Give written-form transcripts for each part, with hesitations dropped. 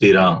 13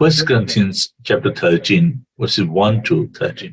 1 Corinthians chapter 13 verses 1 to 13।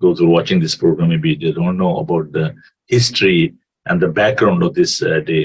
those who are watching this program maybe they don't know about the history and the background of this day.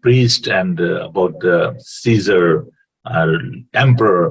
priest and about the Caesar emperor.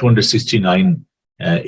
269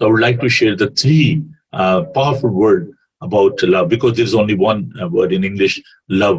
so I would like to share the 3 powerful word about love, because there is only one word in English, love,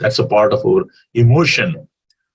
that's a part of our emotion,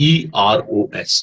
EROS।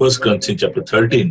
1 Corinthians chapter 13,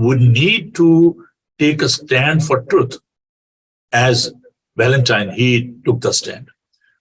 we need to take a stand for truth as Valentine he took the stand.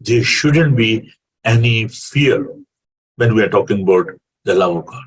There shouldn't be any fear when we are talking about the love of God.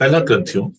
1 Corinthians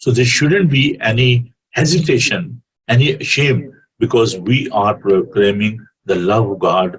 So there shouldn't be any hesitation, any shame, because we are proclaiming the love of God.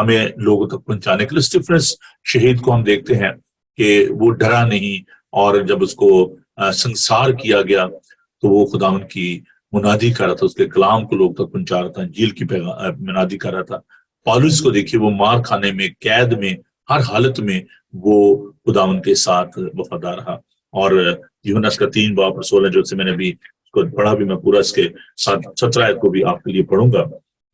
ہمیں لوگوں تک پہنچانے کے لیے. Stefan's شہید کو ہم دیکھتے ہیں کہ وہ ڈرا نہیں, اور جب اس کو سنسار کیا گیا تو وہ خداوند کی منادی کر رہا تھا, اس کے کلام کو لوگ تک پہنچا رہا تھا, انجیل کی منادی کر رہا تھا. پالوس کو دیکھیے, وہ مار کھانے میں, قید میں, ہر حالت میں وہ خداوند کے ساتھ وفادار رہا. اور یوحنا کا 3 باب اور 16 جو سے میں نے بھی اس کو پڑھا, بھی میں پورا اس کے 17 آیت کو بھی آپ کے لیے پڑھوں گا.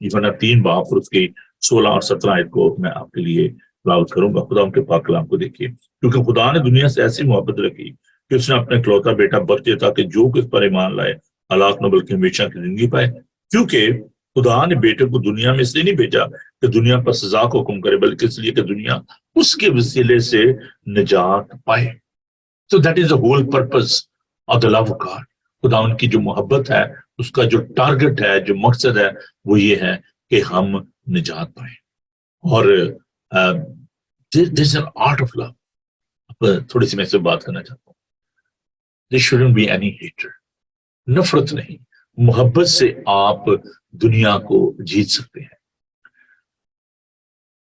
یوحنا 3 باب اور اس کی 16 اور 17 آیت کو میں آپ کے لیے تلاوت کروں گا. خدا ان کے پاک کلام کو دیکھیے. کیونکہ خدا نے دنیا سے ایسی محبت رکھی کہ اس نے اپنے اکلوتا بیٹا بخش دیا تاکہ جو کس پر ایمان لائے ہلاک نہ بلکہ ہمیشہ کی زندگی پائے. کیونکہ خدا نے بیٹے کو دنیا میں اس لیے نہیں بھیجا کہ دنیا پر سزا کو حکم کرے, بلکہ اس لیے کہ دنیا اس کے وسیلے سے نجات پائے. So that is the whole purpose of the love of God. خدا ان کی جو محبت ہے, اس کا جو ٹارگٹ ہے, جو مقصد ہے, وہ یہ ہے کہ ہم نجات پائیں. اور this is an art of love. تھوڑی سی میں سے بات کرنا چاہتا ہوں. There shouldn't be any hatred. نفرت نہیں, محبت سے آپ دنیا کو جیت سکتے ہیں.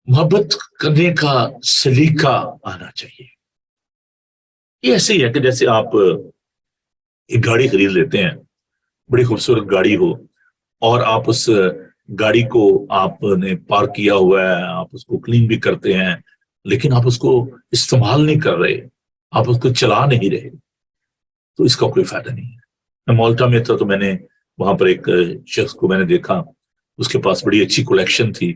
محبت کرنے کا سلیقہ آنا چاہیے. یہ ایسے ہی ہے کہ جیسے آپ ایک گاڑی خرید لیتے ہیں, بڑی خوبصورت گاڑی ہو, اور آپ اس گاڑی کو آپ نے پارک کیا ہوا ہے, آپ اس کو کلین بھی کرتے ہیں, لیکن آپ اس کو استعمال نہیں کر رہے, آپ اس کو چلا نہیں رہے, تو اس کا کوئی فائدہ نہیں ہے. میں مالٹا میں تھا تو میں نے وہاں پر ایک شخص کو میں نے دیکھا, اس کے پاس بڑی اچھی کلیکشن تھی,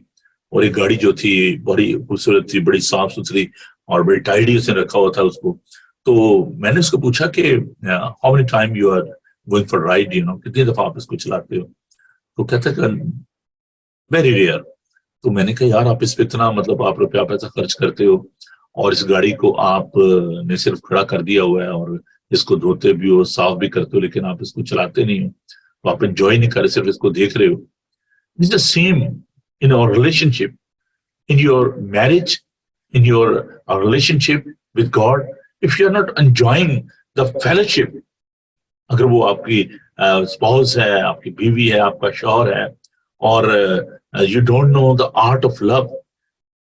اور ایک گاڑی جو تھی بڑی خوبصورت تھی, بڑی صاف ستھری اور بڑی ٹائڈی اس نے رکھا ہوا تھا اس کو. تو میں نے اس کو پوچھا کہ how many time you are going for ride, کتنی دفعہ آپ اس کو چلاتے ہو؟ تو کہتا کہ ویری ریئر. تو میں نے کہا یار آپ اس پہ اتنا آپ روپیہ پیسہ خرچ کرتے ہو, اور اس گاڑی کو آپ نے صرف کھڑا کر دیا ہوا ہے, اور اس کو دھوتے بھی ہو, صاف بھی کرتے ہو, لیکن آپ اس کو چلاتے نہیں ہو, تو آپ انجوائے نہیں کر رہے, صرف اس کو دیکھ رہے ہو. It's the same in our relationship, in your marriage, in your relationship with God. If you are not enjoying the fellowship, اگر وہ آپ کی اسپاؤس ہے, آپ کی بیوی ہے, آپ کا شوہر ہے, اور you don't know the art of love,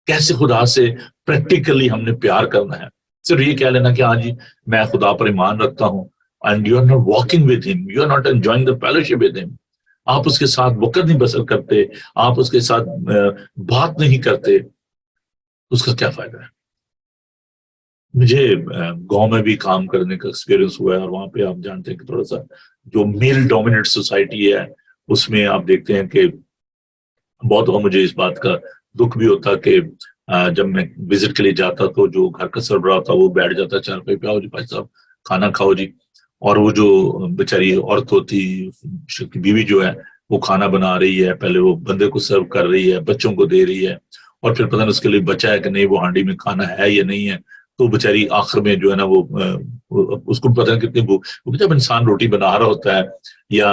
کیسے خدا سے پریکٹیکلی ہم نے پیار کرنا ہے. صرف یہ کہہ لینا کہ ہاں جی میں خدا پر ایمان رکھتا ہوں, and you are not walking with him, you are not enjoying the fellowship with him, آپ اس کے ساتھ وقت نہیں بسر کرتے, آپ اس کے ساتھ بات نہیں کرتے, اس کا کیا فائدہ ہے؟ مجھے گاؤں میں بھی کام کرنے کا ایکسپیرینس ہوا ہے, اور وہاں پہ آپ جانتے ہیں کہ تھوڑا سا جو میل ڈومینیٹ سوسائٹی ہے, اس میں آپ دیکھتے ہیں کہ بہت مجھے اس بات کا دکھ بھی ہوتا کہ جب میں وزٹ کے لیے جاتا تو جو گھر کا سربراہ تھا وہ بیٹھ جاتا چار پہ, آؤ جی بھائی صاحب کھانا کھاؤ جی, اور وہ جو بیچاری عورت ہوتی, بیوی جو ہے, وہ کھانا بنا رہی ہے, پہلے وہ بندے کو سرو کر رہی ہے, بچوں کو دے رہی ہے, اور پھر پتہ نہیں اس کے لیے بچا ہے کہ نہیں, وہ ہانڈی میں کھانا ہے یا نہیں ہے. تو بیچاری آخر میں جو ہے نا وہ اس کو پتہ نہیں کتنی وہ جب انسان روٹی بنا رہا ہوتا ہے یا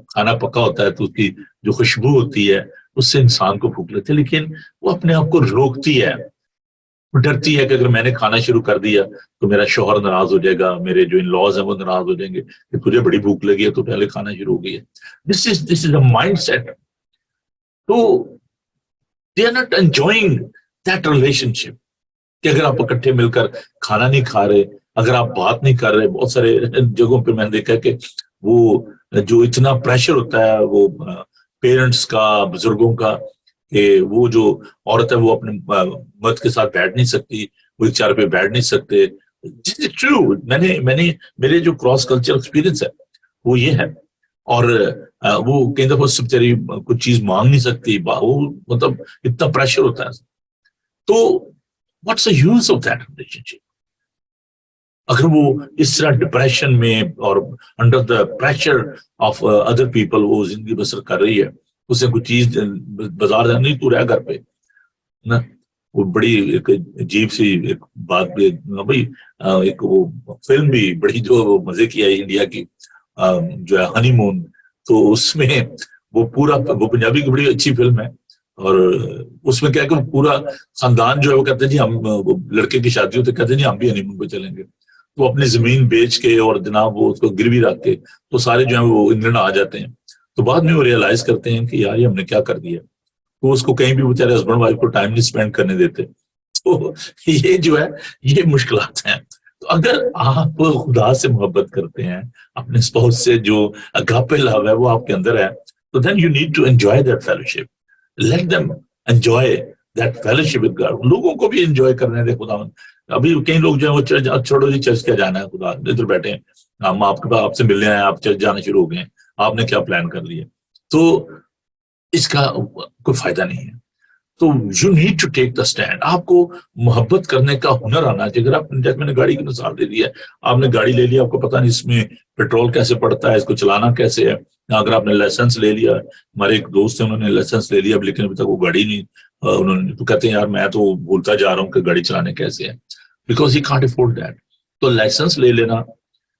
کھانا پکا ہوتا ہے تو اس کی جو خوشبو ہوتی ہے اس سے انسان کو بھوک لگتی ہے, لیکن وہ اپنے آپ کو روکتی ہے, وہ ڈرتی ہے کہ اگر میں نے کھانا شروع کر دیا تو میرا شوہر ناراض ہو جائے گا, میرے جو ان لاز ہیں وہ ناراض ہو جائیں گے کہ تجھے بڑی بھوک لگی ہے تو پہلے کھانا شروع ہو گئی ہے. This is a mindset. تو they are not enjoying that relationship کہ اگر آپ اکٹھے مل کر کھانا نہیں کھا رہے, اگر آپ بات نہیں کر رہے. بہت سارے جگہوں پہ میں نے دیکھا کہ وہ جو اتنا پریشر ہوتا ہے وہ پیرنٹس کا, بزرگوں کا, کہ وہ جو عورت ہے وہ اپنے مرد کے ساتھ بیٹھ نہیں سکتی, وہ ایک چار پہ بیٹھ نہیں سکتے. ٹرو, میں نے میرے جو کراس کلچر ایکسپیرینس ہے وہ یہ ہے. اور وہ کئی دفعہ اس سے بیچاری کچھ چیز مانگ نہیں سکتی, وہ اتنا پریشر ہوتا ہے. تو what's the use of that relationship? اگر وہ اس طرح ڈپریشن میں اور under the pressure of other people وہ زندگی بسر کر رہی ہے, اسے کوئی چیز بازار جانا نہیں, تو رہ گھر پہ نا. وہ بڑی ایک عجیب سی ایک بات بھی بھائی, ایک وہ فلم بھی بڑی جو مزے کی ہے انڈیا کی جو ہے ہنی مون, تو اس میں وہ پورا وہ پنجابی کی بڑی اچھی فلم ہے, اور اس میں کیا کہ پورا خاندان جو ہے وہ کہتے ہیں جی ہم لڑکے کی شادی ہوتے کہتے ہیں جی ہم بھی ہنی مون پہ چلیں گے. تو اپنی زمین بیچ کے اور جناب وہ اس کو گروی رکھ کے تو سارے جو ہیں وہ انگلینڈ آ جاتے ہیں. تو بعد میں وہ ریئلائز کرتے ہیں کہ یار یہ ہم نے کیا کر دیا, تو اس کو کہیں بھی بیچارے ہسبینڈ وائف کو ٹائم نہیں اسپینڈ کرنے دیتے. تو یہ جو ہے یہ مشکلات ہیں. تو اگر آپ خدا سے محبت کرتے ہیں, اپنے اسپاؤس سے جو اگاپے لو ہے وہ آپ کے اندر ہے, تو then you need to enjoy that fellowship. Let them enjoy that fellowship with God. لوگوں کو بھی انجوائے کرنے دے خدا. ابھی کئی لوگ جو ہے وہ چھوڑو جی چرچ کیا جانا ہے, خدا ادھر بیٹھے ہیں, ہم آپ کے پاس آپ سے ملنے آئے, آپ چرچ جانا شروع ہو گئے, آپ نے کیا پلان کر لیا, تو اس کا کوئی فائدہ نہیں ہے. تو you need to take the stand. آپ کو محبت کرنے کا ہنر آنا چاہیے. اگر آپ جیسے میں نے گاڑی کی مثال دے دی ہے, آپ نے گاڑی لے لیا, آپ کو پتہ نہیں اس میں پیٹرول کیسے پڑتا ہے, اس کو چلانا کیسے ہے. اگر آپ نے لائسنس لے لیا, ہمارے ایک دوست ہیں انہوں نے لائسنس لے لیا لیکن ابھی تک وہ گاڑی نہیں, انہوں نے تو کہتے ہیں یار میں تو بھولتا جا رہا ہوں کہ گاڑی چلانے کیسے ہے, because he can't afford that. تو لائسنس لے لینا,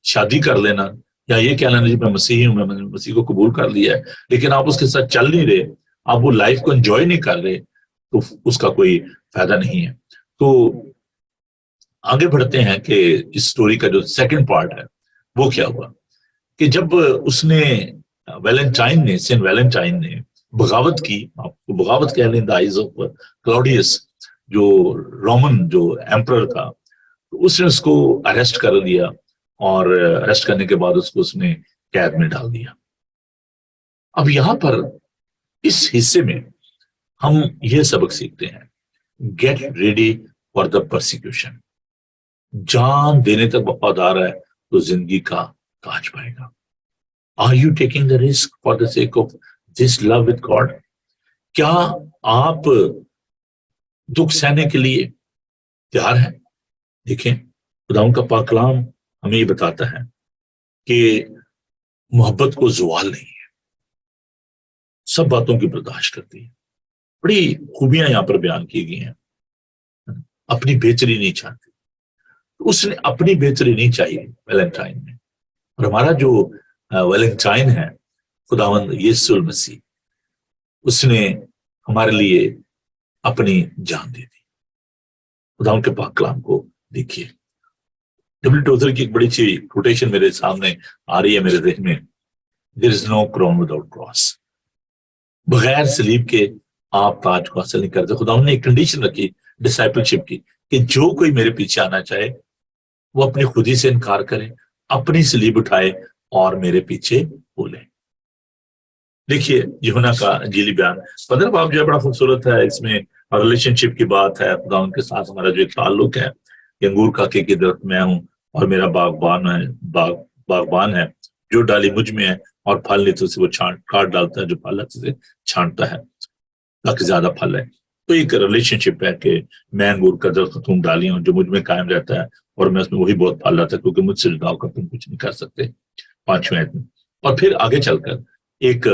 شادی کر لینا, یا یہ کہہ لینا جی میں مسیحی ہوں, میں نے مسیح کو قبول کر لیا ہے, لیکن آپ اس کے ساتھ چل نہیں رہے, آپ وہ لائف کو انجوائے نہیں کر رہے, تو اس کا کوئی فائدہ نہیں ہے. تو آگے بڑھتے ہیں کہ اس سٹوری کا جو سیکنڈ پارٹ ہے وہ کیا ہوا کہ جب اس نے ویلنٹائن نے, سینٹ ویلنٹائن نے بغاوت کی, آپ کو بغاوت کہہ لیں, دا آئیز آف کلاڈیس جو رومن جو ایمپرر تھا, اس نے اس کو اریسٹ کر لیا, اور اریسٹ کرنے کے بعد اس کو اس نے قید میں ڈال دیا. اب یہاں پر اس حصے میں ہم یہ سبق سیکھتے ہیں, get ready for the persecution. جان دینے تک وفادار ہے تو زندگی کا تاج پائے گا. Are you taking the risk for the sake of this love with God? کیا آپ دکھ سہنے کے لیے تیار ہیں؟ دیکھیں خداوند کا پاک کلام ہمیں یہ بتاتا ہے کہ محبت کو زوال نہیں ہے, سب باتوں کی برداشت کرتی ہے. بڑی خوبیاں یہاں پر بیان کی گئی ہیں. اپنی بہتری نہیں چاہتی, اس نے اپنی بہتری نہیں چاہیے ویلنٹائن نے. اور ہمارا جو ویلنٹائن ہے خداوند یسوع المسیح, اس نے ہمارے لیے اپنی جان دے دی. خداوند کے پاک کلام کو دیکھیے. ڈبلیو ٹوزر کی ایک بڑی سی کوٹیشن میرے سامنے آ رہی ہے میرے ذہن میں, دیر از نو کراؤن وداؤٹ کراس. بغیر سلیب کے آپ تاج کو حاصل نہیں کرتے. خداوند نے ایک کنڈیشن رکھی ڈسائپلشپ کی کہ جو کوئی میرے پیچھے آنا چاہے وہ اپنی خودی سے انکار کرے, اپنی سلیب اٹھائے اور میرے پیچھے بولے. دیکھیے یوحنا کا انجیلی بیان 15 باب جو ہے بڑا خوبصورت ہے. اس میں ریلیشن شپ کی بات ہے, خداوند کے ساتھ ہمارا جو ایک تعلق ہے. انگور کاکے کی درخت میں ہوں اور میرا باغبان ہے, جو ڈالی مجھ میں ہے اور پھل لیتے سے وہ کاٹ ڈالتا ہے, جو پھل سے چھانٹتا ہے تاکہ زیادہ پھل ہے. تو ایک ریلیشن شپ ہے کہ میں انگور کا درخت, تم ڈالی ہوں, جو مجھ میں قائم رہتا ہے اور میں اس میں وہی بہت پھل لاتا ہے, کیونکہ مجھ سے جداؤ کر تم کچھ نہیں کر سکتے. 5ویں آیت میں. اور پھر آگے چل کر ایک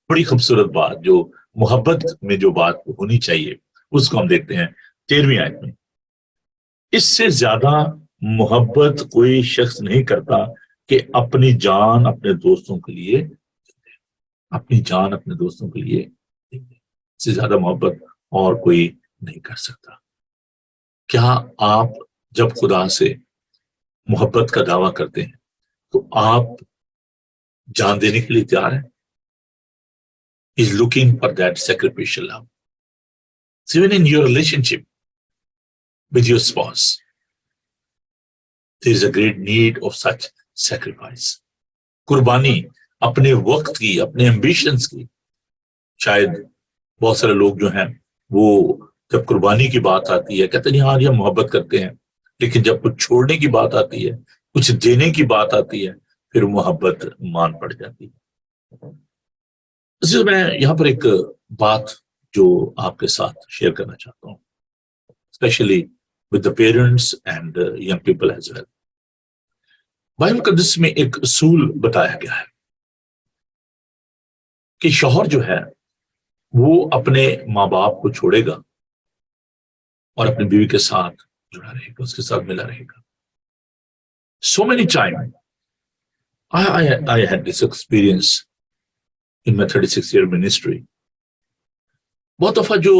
بڑی خوبصورت بات جو محبت میں جو بات ہونی چاہیے اس کو ہم دیکھتے ہیں 13ویں آیت میں. اس سے زیادہ محبت کوئی شخص نہیں کرتا کہ اپنی جان اپنے دوستوں کے لیے, اپنی جان اپنے دوستوں کے لیے اس سے زیادہ محبت اور کوئی نہیں کر سکتا. کیا آپ جب خدا سے محبت کا دعویٰ کرتے ہیں تو آپ جان دینے کے لیے تیار ہیں؟ He's looking for that sacrificial love. So even in your relationship with your spouse, there is a great need of such sacrifice. قربانی اپنے وقت کی, اپنے ambitions کی. شاید بہت سارے لوگ جو ہیں وہ جب قربانی کی بات آتی ہے کہتے ہیں ہاں یہ محبت کرتے ہیں, لیکن جب کچھ چھوڑنے کی بات آتی ہے, کچھ دینے کی بات آتی ہے, پھر محبت مان پڑ جاتی ہے. میں یہاں پر ایک بات جو آپ کے ساتھ شیئر کرنا چاہتا ہوں, especially with the parents and young people as well. Bible مقدس میں ایک اصول بتایا گیا ہے کہ شوہر جو ہے وہ اپنے ماں باپ کو چھوڑے گا اور اپنی بیوی کے ساتھ جڑا رہے گا, اس کے ساتھ ملا رہے گا. So many times I had this experience in my 36-year ministry. بہت دفعہ جو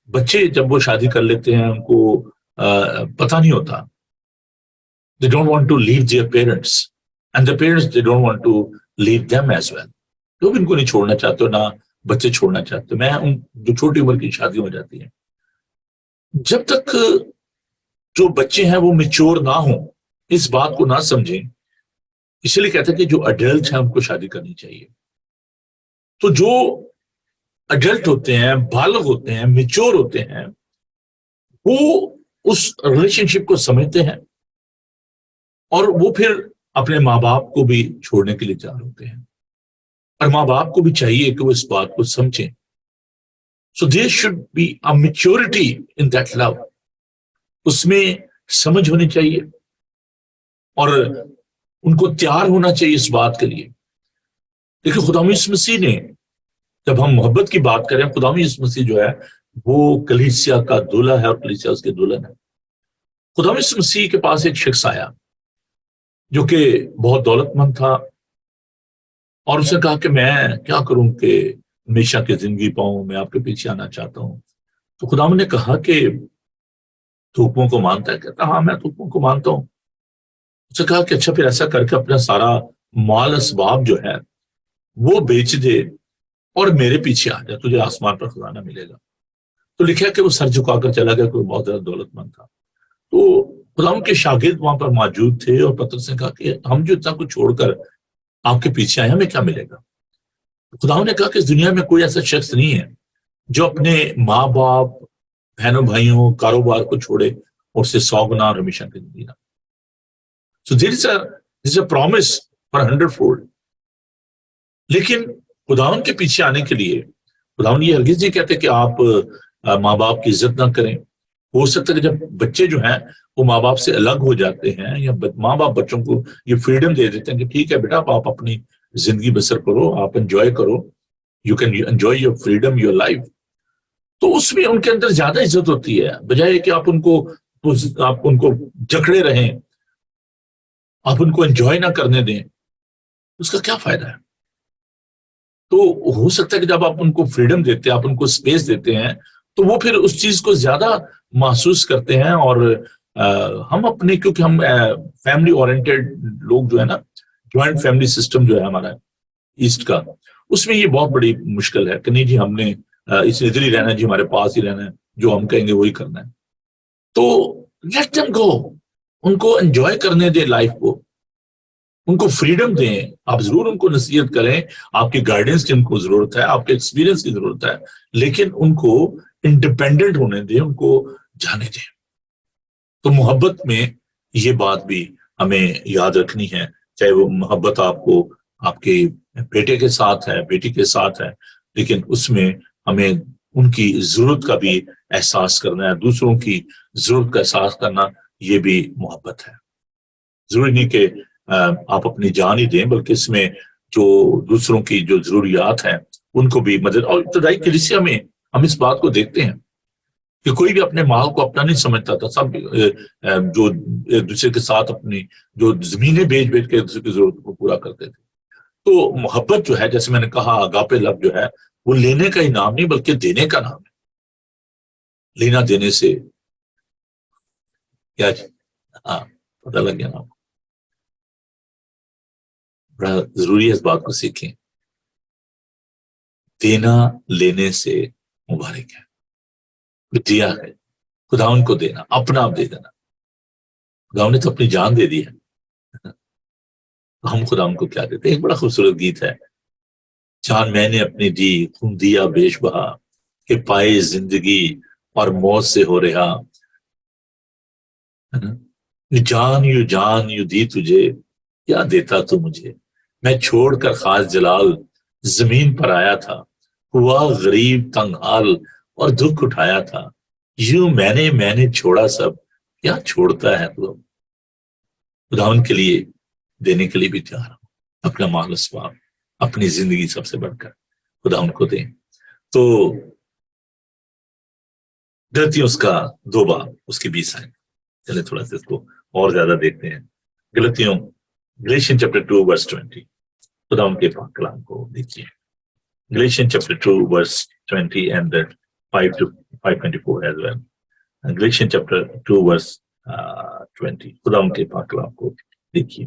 بچے جب وہ شادی کر لیتے ہیں ان کو پتہ نہیں ہوتا. They don't want to leave their parents and the parents they don't want to leave them as well. وہ بھی ان کو نہیں چھوڑنا چاہتے, نہ بچے چھوڑنا چاہتے. میں ان جو چھوٹی عمر کی شادی ہو جاتی ہے, جب تک جو بچے ہیں وہ میچور نہ ہوں, اس بات کو نہ سمجھیں, اس لیے کہتے ہیں کہ جو اڈلٹ ہیں ان کو شادی کرنی چاہیے. تو جو اڈلٹ ہوتے ہیں, بالغ ہوتے ہیں, میچور ہوتے ہیں, وہ اس ریلیشن شپ کو سمجھتے ہیں اور وہ پھر اپنے ماں باپ کو بھی چھوڑنے کے لیے تیار ہوتے ہیں, اور ماں باپ کو بھی چاہیے کہ وہ اس بات کو سمجھیں. So there should be a maturity in that love, اس میں سمجھ ہونی چاہیے اور ان کو تیار ہونا چاہیے اس بات کے لیے. دیکھیں خدا یسوع مسیح نے, جب ہم محبت کی بات کریں, خدا یسوع مسیح جو ہے وہ کلیسیا کا دولہا ہے اور کلیسیا اس کے دلہن ہے. خدا یسوع مسیح کے پاس ایک شخص آیا جو کہ بہت دولت مند تھا, اور اس نے کہا کہ میں کیا کروں کہ ہمیشہ کی زندگی پاؤں, میں آپ کے پیچھے آنا چاہتا ہوں. تو خدا نے کہا کہ تو حکموں کو مانتا ہے؟ کہتا ہاں میں تو حکموں کو مانتا ہوں. اس نے کہا کہ اچھا پھر ایسا کر کے اپنا سارا مال اسباب جو ہے وہ بیچ دے اور میرے پیچھے آ جائے, تجھے آسمان پر خزانہ ملے گا. تو لکھا کہ وہ سر جھکا کر چلا گیا, کوئی بہت زیادہ دولت مند تھا. تو خدا کے شاگرد وہاں پر موجود تھے, اور پترس نے کہا کہ ہم جو اتنا کچھ چھوڑ کر آپ کے پیچھے آئے, ہمیں کیا ملے گا؟ خدا نے کہا کہ اس دنیا میں کوئی ایسا شخص نہیں ہے جو اپنے ماں باپ, بہنوں بھائیوں, کاروبار کو چھوڑے اور اسے 100 گنا اور ہمیشہ کی زندگی نہ. So there is a promise for 100-fold. لیکن خداوند کے پیچھے آنے کے لیے خداوند یہ ہرگز نہیں کہتے کہ آپ ماں باپ کی عزت نہ کریں. ہو سکتا ہے کہ جب بچے جو ہیں وہ ماں باپ سے الگ ہو جاتے ہیں, یا ماں باپ بچوں کو یہ فریڈم دے دیتے ہیں کہ ٹھیک ہے بیٹا آپ اپنی زندگی بسر کرو, آپ انجوائے کرو, you can enjoy your freedom, your life. تو اس میں ان کے اندر زیادہ عزت ہوتی ہے, بجائے کہ آپ ان کو جکڑے رہیں, آپ ان کو انجوائے نہ کرنے دیں. اس کا کیا فائدہ ہے؟ تو ہو سکتا ہے کہ جب آپ ان کو فریڈم دیتے ہیں, آپ ان کو اسپیس دیتے ہیں, تو وہ پھر اس چیز کو زیادہ محسوس کرتے ہیں. اور ہم اپنے, کیونکہ ہم فیملی اورینٹیڈ لوگ جو ہے نا, جوائنٹ فیملی سسٹم جو ہے ہمارا ایسٹ کا, اس میں یہ بہت بڑی مشکل ہے کہ نہیں جی ہم نے اس ادھر ہی رہنا ہے, جی ہمارے پاس ہی رہنا ہے, جو ہم کہیں گے وہی کرنا ہے. تو لیٹ دیم گو, ان کو انجوائے کرنے دیں لائف کو, ان کو فریڈم دیں. آپ ضرور ان کو نصیحت کریں, آپ کی گائیڈنس کی ان کو ضرورت ہے, آپ کے ایکسپیرینس کی ضرورت ہے, لیکن ان کو انڈیپینڈنٹ ہونے دیں, ان کو جانے دیں. تو محبت میں یہ بات بھی ہمیں یاد رکھنی ہے, چاہے وہ محبت آپ کو آپ کے بیٹے کے ساتھ ہے, بیٹی کے ساتھ ہے, لیکن اس میں ہمیں ان کی ضرورت کا بھی احساس کرنا ہے, دوسروں کی ضرورت کا احساس کرنا, یہ بھی محبت ہے. ضروری نہیں کہ آپ اپنی جان ہی دیں, بلکہ اس میں جو دوسروں کی جو ضروریات ہیں ان کو بھی مدد. اور ابتدائی کلیسیا میں ہم اس بات کو دیکھتے ہیں کہ کوئی بھی اپنے مال کو اپنا نہیں سمجھتا تھا, سب جو ایک دوسرے کے ساتھ اپنی جو زمینیں بیچ بیچ کے ایک دوسرے کی ضرورت کو پورا کرتے تھے. تو محبت جو ہے, جیسے میں نے کہا, آگاپے لفظ جو ہے وہ لینے کا ہی نام نہیں بلکہ دینے کا نام ہے. لینا دینے سے کیا, ہاں پتہ لگ گیا نا, بڑا ضروری ہے اس بات کو سیکھیں. دینا لینے سے مبارک ہے. دیا ہے خداوند کو دینا, اپنا آپ دے دینا. خداوند نے تو اپنی جان دے دی ہے, ہم خداوند کو کیا دیتے ہیں. ایک بڑا خوبصورت گیت ہے, جان میں نے اپنی دی, خون دیا بیش بہا, کہ پائے زندگی اور موت سے ہو رہا. جان یو دی تجھے, کیا دیتا تو مجھے. میں چھوڑ کر خاص جلال زمین پر آیا تھا, ہوا غریب تنگ حال اور دکھ اٹھایا تھا. یوں میں نے چھوڑا سب, کیا چھوڑتا ہے تو. خداوند کے لیے دینے کے لیے بھی تیار ہوں, اپنا مال اسباب, اپنی زندگی سب سے بڑھ کر خداوند کو دیں. تو غلطیوں اس کا 2 باب اس کی 20 آئیں. چلے تھوڑا سا اس کو اور زیادہ دیکھتے ہیں. غلطیوں گلیشین چیپٹر 2 ورس 20, خداوند کے پاک کلام کو دیکھیے. Galatians chapter 2 verse 20 and 5 to 5:24 as well. Galatians chapter 2 verse 20, خداوند کے پاک کلام کو دیکھیے.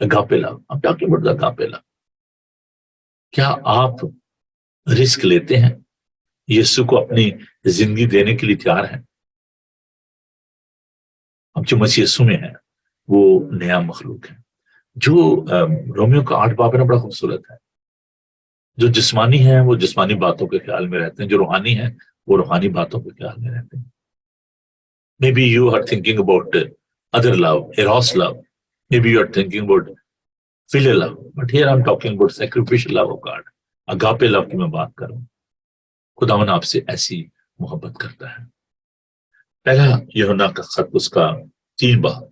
agape love. I'm talking about the agape love. کیا آپ رسک لیتے ہیں؟ یسوع کو اپنی زندگی دینے کے لیے تیار ہیں؟ اب جو مسیح یسوع میں ہے وہ نیا مخلوق ہے. جو رومیو کا 8 باب ہے نا، بڑا خوبصورت ہے. جو جسمانی ہیں وہ جسمانی باتوں کے خیال میں رہتے ہیں، جو روحانی ہیں وہ روحانی باتوں کے خیال میں رہتے ہیں. Maybe you are thinking about other love, eros love. Maybe you are thinking about filial love. But here I'm talking about sacrificial love of God. agape love کی میں بات کر رہا ہوں. خداوند آپ سے ایسی محبت کرتا ہے. پہلا یوحنا کا خط، اس کا 3 باب.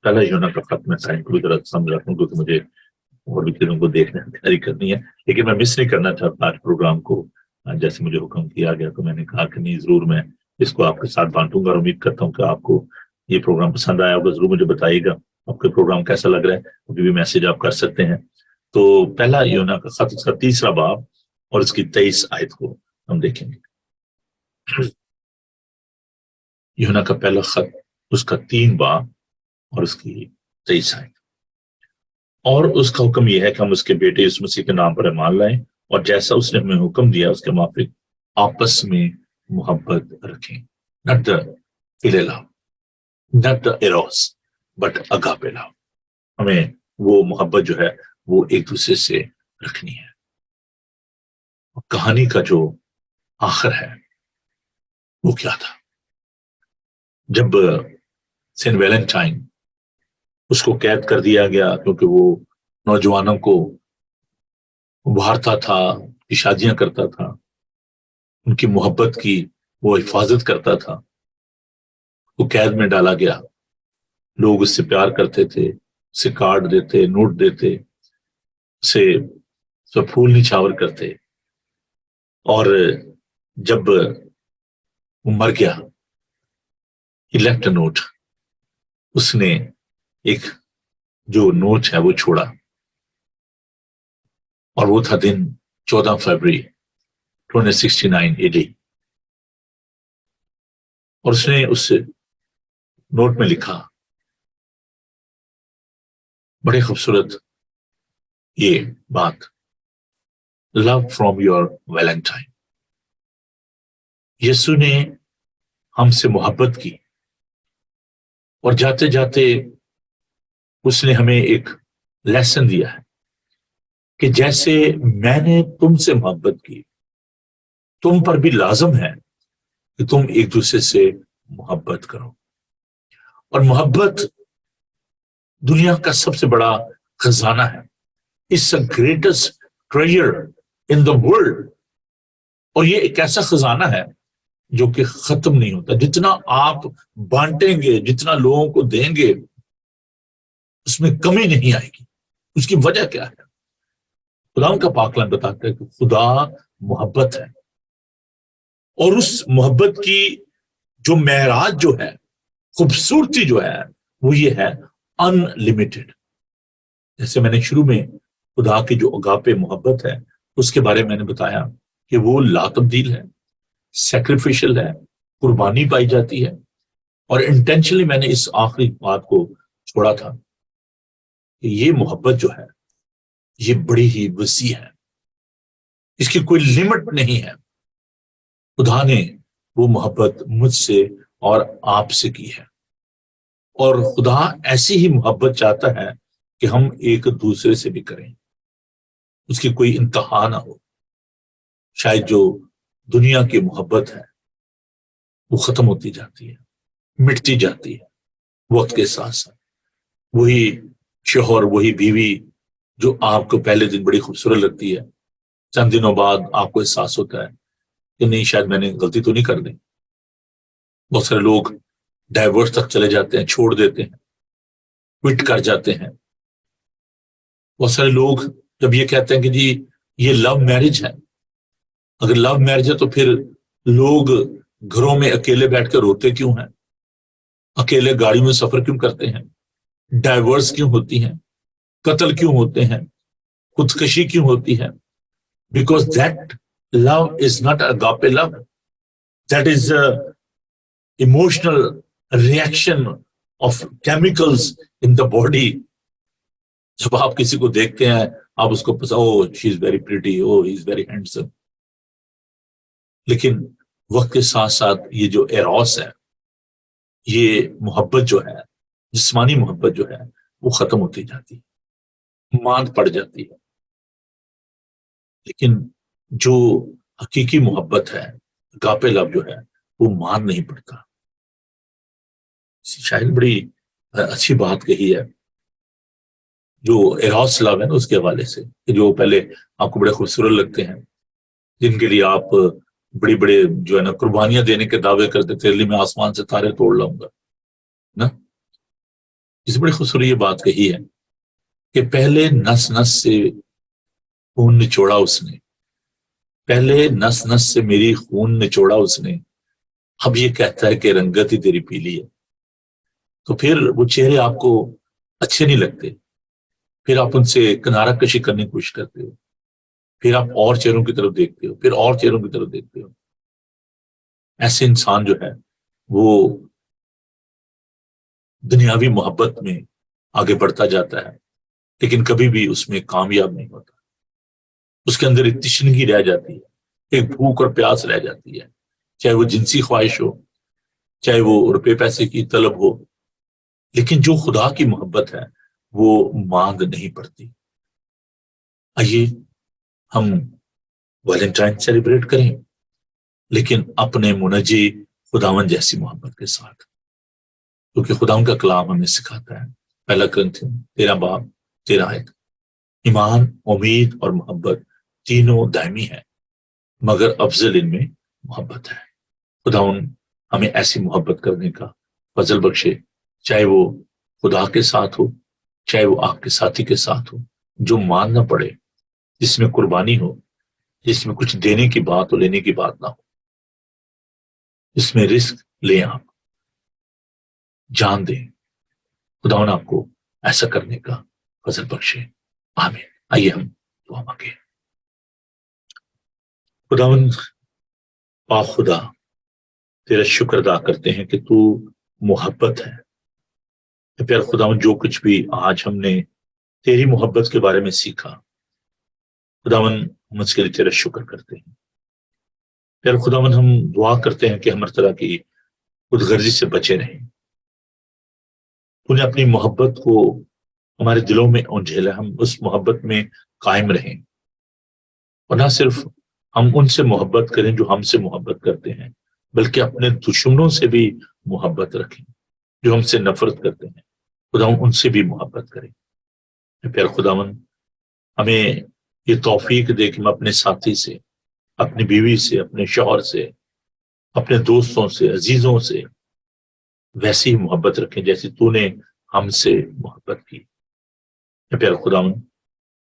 پہلا یوحنا کا خط میں ٹائم کو ذرا سمجھ رکھوں کیونکہ مجھے اور بھی چیزوں کو دیکھنے کی تیاری کرنی ہے، لیکن میں مس نہیں کرنا چاہتا آج پروگرام کو. جیسے مجھے حکم کیا گیا تو میں نے کہا کہ نہیں، ضرور میں اس کو آپ کے ساتھ بانٹوں گا، اور امید کرتا ہوں کہ آپ کو یہ پروگرام پسند آیا ہوگا. ضرور مجھے بتائیے گا آپ کا پروگرام کیسا لگ رہا ہے. ابھی بھی میسج آپ کر سکتے ہیں. تو پہلا یوحنا کا خط، اس کا 3 باب اور اس کی 23 آیت کو ہم دیکھیں گے. یوحنا کا پہلا خط، اس کا 3 باب اور اس کی 23 آیت. اور اس کا حکم یہ ہے کہ ہم اس کے بیٹے یسوع مسیح کے نام پر ایمان لائیں، اور جیسا اس نے ہمیں حکم دیا اس کے موافق آپس میں محبت رکھیں. not the filial love, not the eros, but agape love. ہمیں وہ محبت جو ہے وہ ایک دوسرے سے رکھنی ہے. کہانی کا جو آخر ہے وہ کیا تھا؟ جب سینٹ ویلنٹائن، اس کو قید کر دیا گیا کیونکہ وہ نوجوانوں کو ابھارتا تھا، کی شادیاں کرتا تھا، ان کی محبت کی وہ حفاظت کرتا تھا. وہ قید میں ڈالا گیا. لوگ اس سے پیار کرتے تھے، اسے کارڈ دیتے، نوٹ دیتے، اسے پھول نچھاور کرتے. اور جب وہ مر گیا، he left a note. اس نے ایک جو نوٹ ہے وہ چھوڑا، اور وہ تھا دن 14 فروری 1969 AD. اور اس نے اس نوٹ میں لکھا، بڑے خوبصورت یہ بات، لو فرام یور ویلنٹائن. یسوع نے ہم سے محبت کی، اور جاتے جاتے اس نے ہمیں ایک لیسن دیا ہے کہ جیسے میں نے تم سے محبت کی، تم پر بھی لازم ہے کہ تم ایک دوسرے سے محبت کرو. اور محبت دنیا کا سب سے بڑا خزانہ ہے. It's the greatest treasure in the world. اور یہ ایک ایسا خزانہ ہے جو کہ ختم نہیں ہوتا. جتنا آپ بانٹیں گے، جتنا لوگوں کو دیں گے، اس میں کمی نہیں آئے گی. اس کی وجہ کیا ہے؟ خدا کا پاک کلام بتاتا ہے کہ خدا محبت ہے، اور اس محبت کی جو معراج جو ہے، خوبصورتی جو ہے، وہ یہ ہے ان لمیٹڈ. جیسے میں نے شروع میں خدا کی جو اگاپے محبت ہے اس کے بارے میں نے بتایا کہ وہ لا تبدیل ہے، سیکریفیشل ہے، قربانی پائی جاتی ہے. اور انٹینشنلی میں نے اس آخری بات کو چھوڑا تھا کہ یہ محبت جو ہے یہ بڑی ہی وسیع ہے، اس کی کوئی لمٹ نہیں ہے. خدا نے وہ محبت مجھ سے اور آپ سے کی ہے، اور خدا ایسی ہی محبت چاہتا ہے کہ ہم ایک دوسرے سے بھی کریں، اس کی کوئی انتہا نہ ہو. شاید جو دنیا کی محبت ہے وہ ختم ہوتی جاتی ہے، مٹتی جاتی ہے وقت کے ساتھ ساتھ. وہی شوہر، وہی بیوی جو آپ کو پہلے دن بڑی خوبصورت لگتی ہے، چند دنوں بعد آپ کو احساس ہوتا ہے کہ نہیں، شاید میں نے غلطی تو نہیں کر دی. بہت سارے لوگ ڈائیورس تک چلے جاتے ہیں، چھوڑ دیتے ہیں، کوئٹ کر جاتے ہیں. بہت سارے لوگ جب یہ کہتے ہیں کہ جی یہ لو میرج ہے، اگر لو میرج ہے تو پھر لوگ گھروں میں اکیلے بیٹھ کر روتے کیوں ہیں، اکیلے گاڑی میں سفر کیوں کرتے ہیں، ڈائیورس کیوں ہوتی ہیں، قتل کیوں ہوتے ہیں، خودکشی کیوں ہوتی ہے؟ Because that love is not agape love. That is emotional reaction of chemicals in the body جب آپ کسی کو دیکھتے ہیں آپ اس کو she is very pretty, he is very handsome, لیکن وقت کے ساتھ ساتھ یہ جو ایروس ہے، یہ محبت جو ہے، جسمانی محبت جو ہے، وہ ختم ہوتی جاتی ہے، ماند پڑ جاتی ہے. لیکن جو حقیقی محبت ہے، گاپے لب جو ہے، وہ مان نہیں پڑتا. شاید بڑی اچھی بات کہی ہے جو ایروس لو ہے نا اس کے حوالے سے، کہ جو پہلے آپ کو بڑے خوبصورت لگتے ہیں، جن کے لیے آپ بڑی بڑے جو ہے نا قربانیاں دینے کے دعوے کرتے، تیرے لیے میں آسمان سے تارے توڑ لاؤں گا نا. اس بڑی خوبصورت یہ بات کہی ہے کہ پہلے نس نس سے خون نچوڑا اس نے، پہلے نس نس سے میری خون نچوڑا اس نے، اب یہ کہتا ہے کہ رنگت ہی تیری پیلی ہے. تو پھر وہ چہرے آپ کو اچھے نہیں لگتے، پھر آپ ان سے کنارہ کشی کرنے کی کوشش کرتے ہو، پھر آپ اور چہروں کی طرف دیکھتے ہو، پھر اور چہروں کی طرف دیکھتے ہو. ایسے انسان جو ہے وہ دنیاوی محبت میں آگے بڑھتا جاتا ہے، لیکن کبھی بھی اس میں کامیاب نہیں ہوتا. اس کے اندر ایک تشنگی رہ جاتی ہے، ایک بھوک اور پیاس رہ جاتی ہے، چاہے وہ جنسی خواہش ہو، چاہے وہ روپے پیسے کی طلب ہو. لیکن جو خدا کی محبت ہے وہ مانگ نہیں پڑتی. آئیے ہم ویلنٹائن سیلیبریٹ کریں، لیکن اپنے منجی خداوند جیسی محبت کے ساتھ، کیونکہ خداوند کا کلام ہمیں سکھاتا ہے، پہلا کرنتھیوں 13 باب 13 آیت، ایمان، امید اور محبت تینوں دائمی ہے، مگر افضل ان میں محبت ہے. خداوند ہمیں ایسی محبت کرنے کا فضل بخشے، چاہے وہ خدا کے ساتھ ہو، چاہے وہ آپ کے ساتھی کے ساتھ ہو، جو ماننا پڑے، جس میں قربانی ہو، جس میں کچھ دینے کی بات ہو، لینے کی بات نہ ہو، جس میں رزق لیں، آپ جان دیں. خداوند آپ کو ایسا کرنے کا فضل بخشے، آمین. آئیے ہم دعا مانگیں. خداوند پاک خدا، تیرا شکر ادا کرتے ہیں کہ تو محبت ہے. پیار خداوند جو کچھ بھی آج ہم نے تیری محبت کے بارے میں سیکھا، خداوند ہم اس کے لیے تیرا شکر کرتے ہیں. پیار خداوند ہم دعا کرتے ہیں کہ ہم ہر طرح کی خود غرضی سے بچے رہیں. تو نے اپنی محبت کو ہمارے دلوں میں انجھیلا، ہم اس محبت میں قائم رہیں، اور نہ صرف ہم ان سے محبت کریں جو ہم سے محبت کرتے ہیں، بلکہ اپنے دشمنوں سے بھی محبت رکھیں، جو ہم سے نفرت کرتے ہیں خداوند ان سے بھی محبت کریں. پیار خداوند ہمیں یہ توفیق دے کہ ہم اپنے ساتھی سے، اپنی بیوی سے، اپنے شوہر سے، اپنے دوستوں سے، عزیزوں سے ویسی ہی محبت رکھیں جیسی تو نے ہم سے محبت کی. پیار خداوند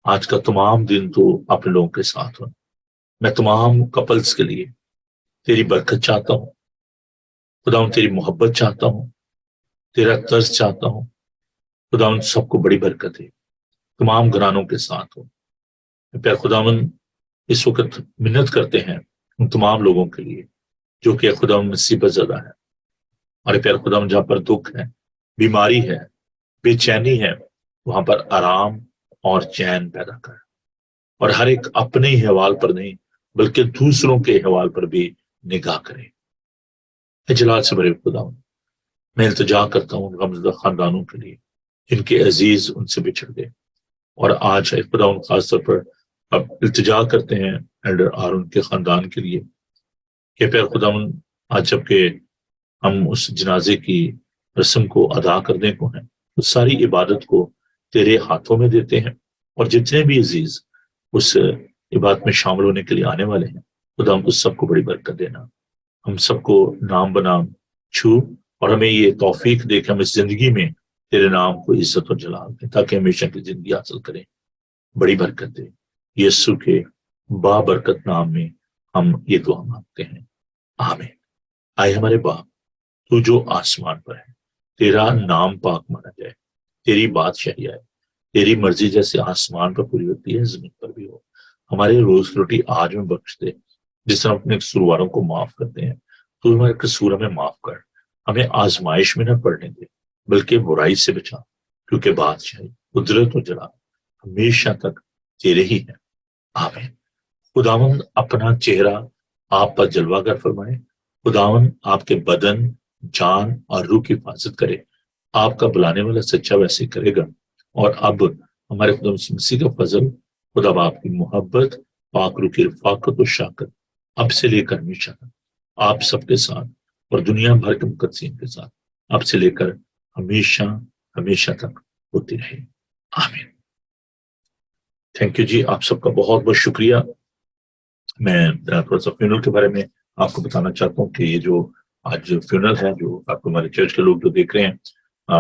آج کا تمام دن تو اپنے لوگوں کے ساتھ ہوں. میں تمام کپلز کے لیے تیری برکت چاہتا ہوں خداوند، تیری محبت چاہتا ہوں، تیرا طرز چاہتا ہوں خداوند. سب کو بڑی برکت ہے، تمام گھرانوں کے ساتھ ہوں. پیار خداوند اس وقت منت کرتے ہیں ان تمام لوگوں کے لیے جو کہ خداوند مصیبت زدہ ہے. اور پیار خداوند جہاں پر دکھ ہے، بیماری ہے، بے چینی ہے، وہاں پر آرام اور چین پیدا کر، اور ہر ایک اپنے ہی حوال پر نہیں بلکہ دوسروں کے حوال پر بھی نگاہ کرے. اے جلال سے بڑے خداوند، میں التجا کرتا ہوں غمزدہ خاندانوں کے لیے جن کے عزیز ان سے بچھڑ گئے، اور آج خداوند خاص طور پر اب التجا کرتے ہیں ایلڈر آرون کے خاندان کے لیے کہ پیر خداوند آج جب کہ ہم اس جنازے کی رسم کو ادا کرنے کو ہیں، اس ساری عبادت کو تیرے ہاتھوں میں دیتے ہیں، اور جتنے بھی عزیز اس عبادت میں شامل ہونے کے لیے آنے والے ہیں خداوند اس سب کو بڑی برکت دینا، ہم سب کو نام بنام چھو، اور ہمیں یہ توفیق دے کہ ہم اس زندگی میں تیرے نام کو عزت اور جلال دیں تاکہ ہمیشہ کی زندگی حاصل کریں. بڑی برکت دے، یسوع کے بابرکت نام میں ہم یہ دعا مانگتے ہیں، آمین. آئے ہمارے باپ تو جو آسمان پر ہے، تیرا نام پاک مانا جائے، تیری بادشاہی آئے، تیری مرضی جیسے آسمان پر پوری ہوتی ہے زمین پر بھی ہو. ہمارے روز کی روٹی آج میں بخش دے، جس طرح اپنے قصورواروں کو معاف کرتے ہیں تو ہمارے قصور ہمیں معاف کر، ہمیں آزمائش میں نہ پڑنے دے بلکہ برائی سے بچا، کیونکہ بادشاہی قدرت و جلال ہمیشہ تک تیرے ہی ہے، آمین۔ خداوند اپنا چہرہ آپ پر جلوہ گر فرمائے، خداوند آپ کے بدن، جان اور روح کی حفاظت کرے۔ آپ کا بلانے والا سچا ویسے کرے گا۔ اور اب ہمارے خدا مسیح کا فضل، خدا باپ کی محبت، پاک روح کی رفاقت و شاکت اب سے لے کر ہمیشہ تک آپ سب کے ساتھ اور دنیا بھر کے مقدسین کے ساتھ اب سے لے کر ہمیشہ ہمیشہ تک ہوتی رہے، آمین۔ تھینک یو جی، آپ سب کا بہت بہت شکریہ۔ میں تھوڑا سا فیونل کے بارے میں آپ کو بتانا چاہتا ہوں کہ یہ جو آج فیونل ہے، جو آپ کو ہمارے چرچ کے لوگ جو دیکھ رہے ہیں،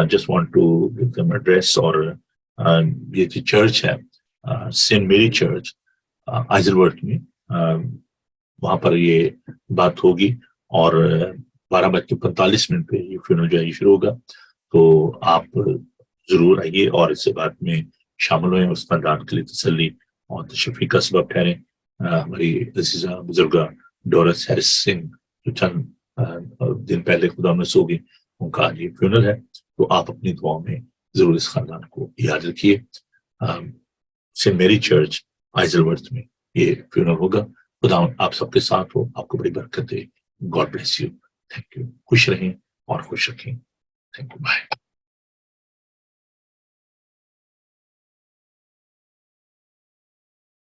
just want to give them address. اور یہ جو چرچ ہے سینٹ میری چرچ آئزل میں، وہاں پر یہ بات ہوگی، اور 12:45 پہ یہ فیونل جو ہے یہ شروع ہوگا۔ تو آپ ضرور آئیے اور اس سے بات میں شامل ہوئیں، اس خاندان کے لیے تسلی اور تشفی کا سبب ٹھہریں۔ ہماری عزیزہ بزرگہ ڈورس ہیرس سنگھ جو چند دن پہلے خدا میں سو گئی، ان کا آج یہ فیونل ہے، تو آپ اپنی دعاؤں میں ضرور اس خاندان کو یاد رکھیے۔ سینٹ میری چرچ آئزل ورتھ میں یہ فیونل ہوگا۔ خدا آپ سب کے ساتھ ہو، آپ کو بڑی برکت دے۔ God bless you, thank you. خوش رہیں اور خوش رکھیں، تھینک یو، بائے۔